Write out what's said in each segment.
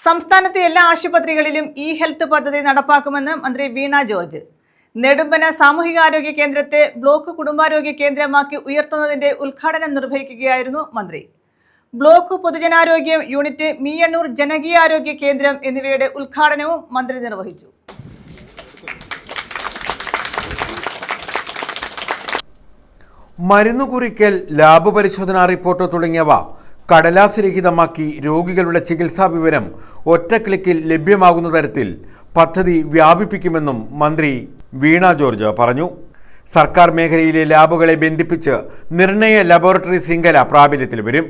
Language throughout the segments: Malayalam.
സംസ്ഥാനത്തെ എല്ലാ ആശുപത്രികളിലും ഇ ഹെൽത്ത് പദ്ധതി നടപ്പാക്കുമെന്ന് മന്ത്രി വീണ ജോർജ്. നെടുമ്പന സാമൂഹികാരോഗ്യ കേന്ദ്രത്തെ ബ്ലോക്ക് കുടുംബാരോഗ്യ കേന്ദ്രമാക്കി ഉയർത്തുന്നതിന്റെ ഉദ്ഘാടനം നിർവഹിക്കുകയായിരുന്നു മന്ത്രി. ബ്ലോക്ക് പൊതുജനാരോഗ്യ യൂണിറ്റ്, മീയന്നൂർ ജനകീയാരോഗ്യ കേന്ദ്രം എന്നിവയുടെ ഉദ്ഘാടനവും മന്ത്രി നിർവഹിച്ചു. മരുന്നുകുറിക്കൽ, ലാബ് പരിശോധനാ റിപ്പോർട്ട് തുടങ്ങിയവ കടലാസ് രഹിതമാക്കി രോഗികളുടെ ചികിത്സാ വിവരം ഒറ്റ ക്ലിക്കിൽ ലഭ്യമാകുന്ന തരത്തിൽ പദ്ധതി വ്യാപിപ്പിക്കുമെന്നും മന്ത്രി വീണ ജോർജ് പറഞ്ഞു. സർക്കാർ മേഖലയിലെ ലാബുകളെ ബന്ധിപ്പിച്ച് നിർണയ ലബോറട്ടറി ശൃംഖല പ്രാബല്യത്തിൽ വരും.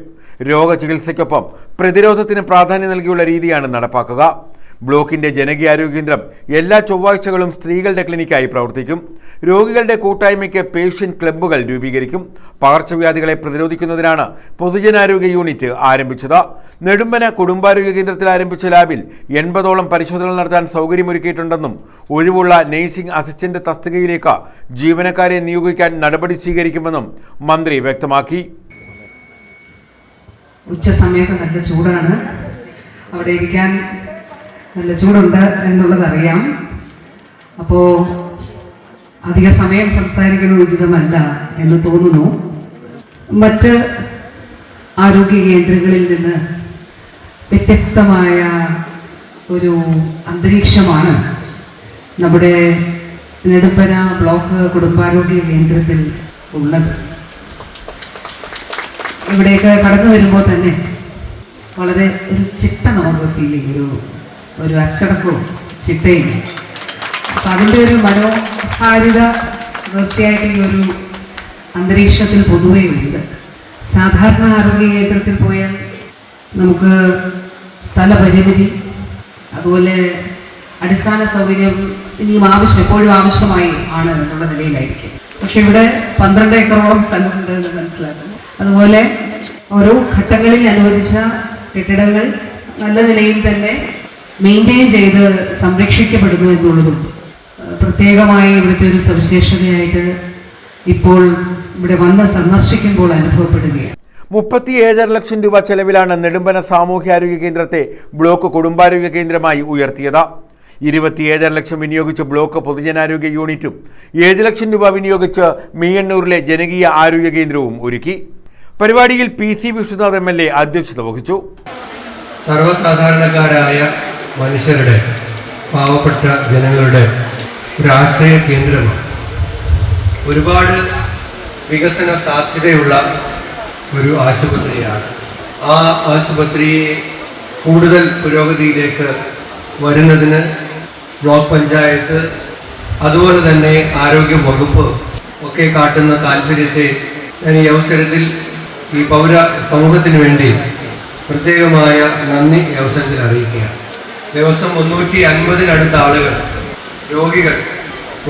രോഗചികിത്സയ്ക്കൊപ്പം പ്രതിരോധത്തിന് പ്രാധാന്യം നൽകിയുള്ള രീതിയാണ് നടപ്പാക്കുക. ബ്ലോക്കിന്റെ ജനകീയാരോഗ്യ കേന്ദ്രം എല്ലാ ചൊവ്വാഴ്ചകളും സ്ത്രീകളുടെ ക്ലിനിക്കായി പ്രവർത്തിക്കും. രോഗികളുടെ കൂട്ടായ്മയ്ക്ക് പേഷ്യന്റ് ക്ലബ്ബുകൾ രൂപീകരിക്കും. പകർച്ചവ്യാധികളെ പ്രതിരോധിക്കുന്നതിനാണ് പൊതുജനാരോഗ്യ യൂണിറ്റ് ആരംഭിച്ചത്. നെടുമ്പന കുടുംബാരോഗ്യ കേന്ദ്രത്തിൽ ആരംഭിച്ച ലാബിൽ 80ഓളം പരിശോധനകൾ നടത്താൻ സൗകര്യമൊരുക്കിയിട്ടുണ്ടെന്നും ഒഴിവുള്ള നഴ്സിംഗ് അസിസ്റ്റന്റ് തസ്തികയിലേക്ക് ജീവനക്കാരെ നിയോഗിക്കാൻ നടപടി സ്വീകരിക്കുമെന്നും മന്ത്രി വ്യക്തമാക്കി. ഉച്ചസമയത്ത് നല്ല ചൂടാണ്, അവിടെ ഇരിക്കാൻ നല്ല ചൂടുണ്ട് എന്നുള്ളതറിയാം. അപ്പോൾ അധിക സമയം സംസാരിക്കുന്നത് ഉചിതമല്ല എന്ന് തോന്നുന്നു. മറ്റ് ആരോഗ്യ കേന്ദ്രങ്ങളിൽ നിന്ന് വ്യത്യസ്തമായ ഒരു അന്തരീക്ഷമാണ് നമ്മുടെ നെടുമ്പന ബ്ലോക്ക് കുടുംബാരോഗ്യ കേന്ദ്രത്തിൽ ഉള്ളത്. ഇവിടേക്ക് കടന്നു വരുമ്പോൾ തന്നെ വളരെ ഒരു ചിട്ട നമുക്ക് ഫീൽ ചെയ്യും, ഒരു അച്ചടക്കവും ചിട്ടയും. അപ്പം അതിൻ്റെ ഒരു മനോഹാരിത തീർച്ചയായിട്ടും ഈ ഒരു അന്തരീക്ഷത്തിൽ പൊതുവേ ഉണ്ട്. സാധാരണ ആരോഗ്യ കേന്ദ്രത്തിൽ പോയാൽ നമുക്ക് സ്ഥലപരിമിതി, അതുപോലെ അടിസ്ഥാന സൗകര്യം ഇനിയും എപ്പോഴും ആവശ്യമായി ആണ് എന്നുള്ള നിലയിലായിരിക്കും. പക്ഷെ ഇവിടെ 12 ഏക്കറോളം സ്ഥലമുണ്ട് എന്ന് മനസ്സിലാക്കുന്നു. അതുപോലെ ഓരോ ഘട്ടങ്ങളിൽ അനുവദിച്ച കെട്ടിടങ്ങൾ നല്ല നിലയിൽ തന്നെ മെയിൻറ്റെയിൻ ചെയ്ത് സംരക്ഷിക്കപ്പെടുന്നു എന്നുള്ളതും പ്രത്യേകമായി ഇവിടുത്തെ ഒരു സവിശേഷതയായിട്ട് ഇപ്പോൾ ഇവിടെ വന്ന് സന്ദർശിക്കുമ്പോൾ അനുഭവപ്പെടുകയാണ്. 37 ലക്ഷം രൂപ ചെലവിലാണ് നെടുമ്പന സാമൂഹ്യാരോഗ്യ കേന്ദ്രത്തെ ബ്ലോക്ക് കുടുംബാരോഗ്യ കേന്ദ്രമായി ഉയർത്തിയത്. 27 ലക്ഷം വിനിയോഗിച്ച് ബ്ലോക്ക് പൊതുജനാരോഗ്യ യൂണിറ്റും 7 ലക്ഷം രൂപ വിനിയോഗിച്ച് മീയന്നൂരിലെ ജനകീയ ആരോഗ്യ കേന്ദ്രവും ഒരുക്കി. പരിപാടിയിൽ PC വിഷ്ണുനാഥ് MLA അധ്യക്ഷത വഹിച്ചു. സർവ്വസാധാരണക്കാരായ മനുഷ്യരുടെ, പാവപ്പെട്ട ജനങ്ങളുടെ ഒരു ആശ്രയ കേന്ദ്രമാണ്. ഒരുപാട് വികസന സാധ്യതയുള്ള ഒരു ആശുപത്രിയാണ്. ആ ആശുപത്രിയെ കൂടുതൽ പുരോഗതിയിലേക്ക് വരുന്നതിന് ബ്ലോക്ക് പഞ്ചായത്ത്, അതുപോലെ തന്നെ ആരോഗ്യ വകുപ്പ് ഒക്കെ കാട്ടുന്ന താല്പര്യത്തെ ഞാൻ ഈ അവസരത്തിൽ ഈ പൗര സമൂഹത്തിന് വേണ്ടി പ്രത്യേകമായ നന്ദി ഈ അവസരത്തിൽ അറിയിക്കുകയാണ്. ദിവസം 350 ആളുകൾ, രോഗികൾ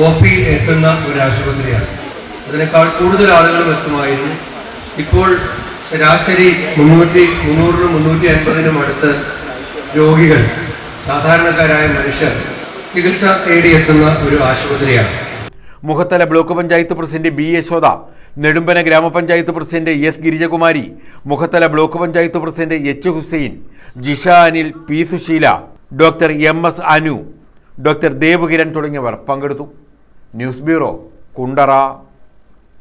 OP എത്തുന്ന ഒരു ആശുപത്രിയാണ്. അതിനേക്കാൾ കൂടുതൽ ആളുകളും എത്തുമായിരുന്നു. ഇപ്പോൾ ശരാശരി 300-350 അടുത്ത് രോഗികൾ, സാധാരണക്കാരായ മനുഷ്യർ ചികിത്സ തേടിയെത്തുന്ന ഒരു ആശുപത്രിയാണ്. Mukhathala block panchayat president B Yashoda, Nedumpana gramapanchayat president S Girijakumari, Mukhathala block panchayat president H Hussain, Jisha Anil, P Susheela, doctor MS Anu, doctor Devakiran തുടങ്ങിയവർ പങ്കെടുത്തു. News bureau, Kundara.